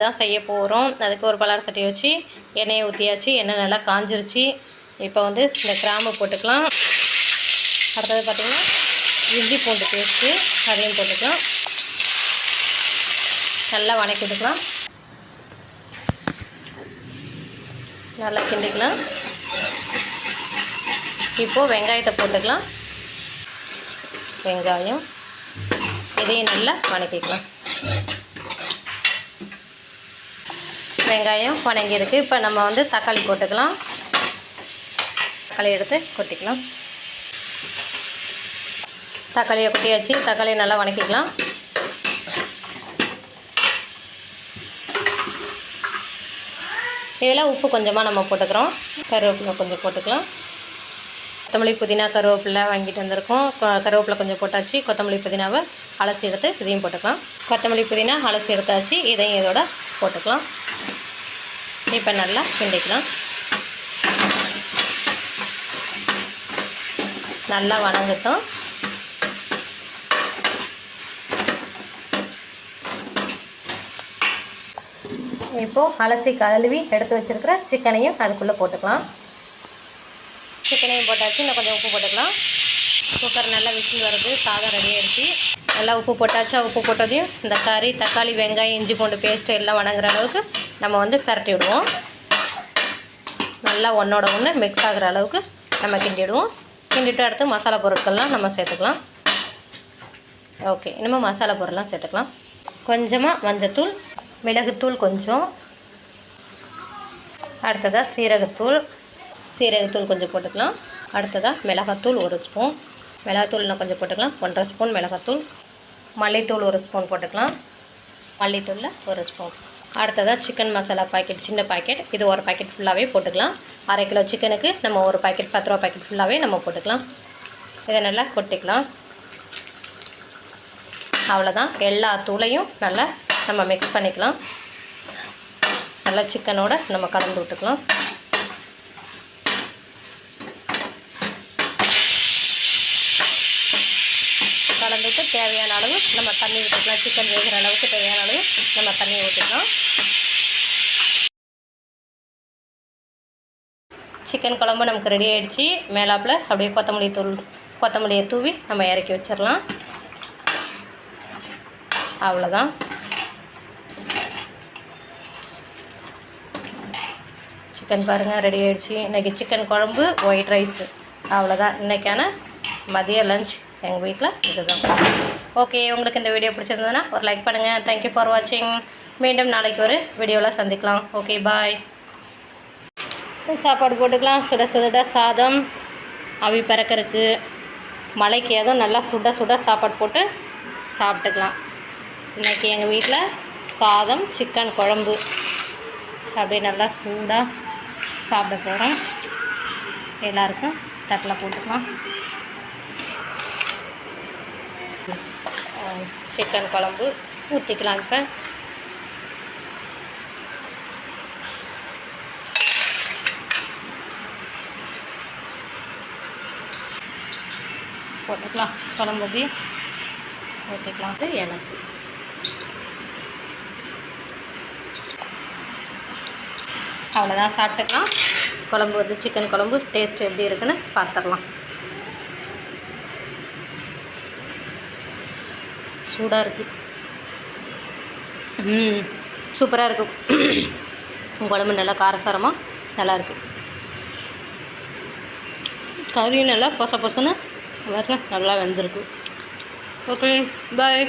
தான் செய்ய போகிறோம். அதுக்கு ஒரு பலார சட்டி வச்சு எண்ணெயை ஊற்றியாச்சு. எண்ணெய் நல்லா காஞ்சிருச்சு. இப்போ வந்து இந்த கிராம்பு போட்டுக்கலாம். அடுத்தது பார்த்திங்கன்னா இஞ்சி பூண்டு பேஸ்ட்டு அதையும் போட்டுக்கலாம். நல்லா வணக்கி விட்டுக்கலாம். நல்லா கிண்டிக்கலாம். இப்போது வெங்காயத்தை போட்டுக்கலாம். வெங்காயம் இதையும் நல்லா வணக்கிக்கலாம். வெங்காயம் வணங்கியிருக்கு. இப்போ நம்ம வந்து தக்காளி போட்டுக்கலாம். தக்காளி எடுத்து கொட்டிக்கலாம். தக்காளியை கொட்டியாச்சு. தக்காளியை நல்லா வணக்கிக்கலாம். இதில் உப்பு கொஞ்சமாக நம்ம போட்டுக்கிறோம். கருவேப்பிலை கொஞ்சம் போட்டுக்கலாம். கொத்தமல்லி புதினா கருவேப்பிலை வாங்கிட்டு வந்திருக்கோம். கருவேப்பிலை கொஞ்சம் போட்டாச்சு. கொத்தமல்லி புதினாவை அலசி எடுத்து இதையும் போட்டுக்கலாம். கொத்தமல்லி புதினா அலசி எடுத்தாச்சு. இதையும் இதோட போட்டுக்கலாம். இப்போ நல்லா கிண்டிக்கலாம். நல்லா வணங்கட்டும். இப்போது அலசி கழுவி எடுத்து வச்சுருக்கிற சிக்கனையும் அதுக்குள்ளே போட்டுக்கலாம். சிக்கனையும் போட்டாச்சு. இன்னும் கொஞ்சம் உப்பு போட்டுக்கலாம். குக்கர் நல்லா விசில் வருது. சாதம் ரெடி ஆகிடுச்சு. நல்லா உப்பு போட்டாச்சா? உப்பு போட்டதையும் இந்த கறி, தக்காளி, வெங்காயம், இஞ்சி பூண்டு பேஸ்ட்டு எல்லாம் வணங்குற அளவுக்கு நம்ம வந்து பரட்டி விடுவோம். நல்லா ஒன்றோட ஒன்று மிக்ஸ் ஆகிற அளவுக்கு நம்ம கிண்டிவிடுவோம். கிண்டிட்டு அடுத்து மசாலா பொருட்கள்லாம் நம்ம சேர்த்துக்கலாம். ஓகே, இனிமேல் மசாலா பொருள்லாம் சேர்த்துக்கலாம். கொஞ்சமாக மஞ்சத்தூள், மிளகுத்தூள் கொஞ்சம், அடுத்ததாக சீரகத்தூள் கொஞ்சம் போட்டுக்கலாம். அடுத்ததாக மிளகாத்தூள் 1 ஸ்பூன், மிளகாத்தூள் இன்னும் கொஞ்சம் போட்டுக்கலாம். 1.5 ஸ்பூன் மிளகாத்தூள். மல்லித்தூள் 1 ஸ்பூன் போட்டுக்கலாம். மல்லித்தூளில் 1 ஸ்பூன். அடுத்ததாக சிக்கன் மசாலா பாக்கெட், சின்ன பாக்கெட், இது ஒரு பாக்கெட் ஃபுல்லாகவே போட்டுக்கலாம். 1/2 கிலோ சிக்கனுக்கு நம்ம ஒரு பாக்கெட் 10 ரூபா பாக்கெட் ஃபுல்லாகவே நம்ம போட்டுக்கலாம். இதை நல்லா கொட்டிக்கலாம். அவ்வளோதான். எல்லா தூளையும் நல்லா நம்ம மிக்ஸ் பண்ணிக்கலாம். நல்லா சிக்கனோட நம்ம கலந்து விட்டுக்கலாம். கலந்துட்டு தேவையான அளவு நம்ம தண்ணி ஊற்றிக்கலாம். சிக்கன் வேகிற அளவுக்கு தேவையான அளவு நம்ம தண்ணி ஊற்றிக்கலாம். சிக்கன் குழம்பு நமக்கு ரெடி ஆகிடுச்சு. மேலாப்பில் அப்படியே கொத்தமல்லியை தூவி நம்ம இறக்கி வச்சிடலாம். அவ்வளோதான். சிக்கன் பாருங்கள் ரெடி ஆகிடுச்சு. இன்றைக்கி சிக்கன் குழம்பு, ஒயிட் ரைஸு, அவ்வளோதான் இன்றைக்கான மதிய லஞ்ச் எங்கள் வீட்டில் இதுதான். ஓகே, உங்களுக்கு இந்த வீடியோ பிடிச்சிருந்ததுன்னா ஒரு லைக் பண்ணுங்கள். தேங்க்யூ ஃபார் வாட்சிங். மீண்டும் நாளைக்கு ஒரு வீடியோவில் சந்திக்கலாம். ஓகே, பாய். சாப்பாடு போட்டுக்கலாம். சுட சுட சாதம், அவி பறக்கிறதுக்கு, மழைக்கு அதுவும் நல்லா சுட சுட சாப்பாடு போட்டு சாப்பிட்டுக்கலாம். இன்றைக்கி எங்கள் வீட்டில் சாதம், சிக்கன் குழம்பு அப்படியே நல்லா சூடாக சாப்பிட போகிறோம். எல்லாருக்கும் தட்டில் போட்டுக்கலாம். சிக்கன் குழம்பு ஊற்றிக்கலாம். இப்போ போட்டுக்கலாம். குழம்பு ஊற்றி ஊற்றிக்கலாம். அது எனக்கு அவ்வளோதான், சாப்பிட்டுக்கலாம். குழம்பு வந்து சிக்கன் குழம்பு டேஸ்ட் எப்படி இருக்குன்னு பார்த்துடலாம். சூடாக இருக்குது. சூப்பராக இருக்கும். குழம்பு நல்லா காரசாரமாக நல்லாயிருக்கு. கறியும் நல்லா பொச பொசன்னு நல்லா வெந்திருக்கு. ஓகே, பாய்.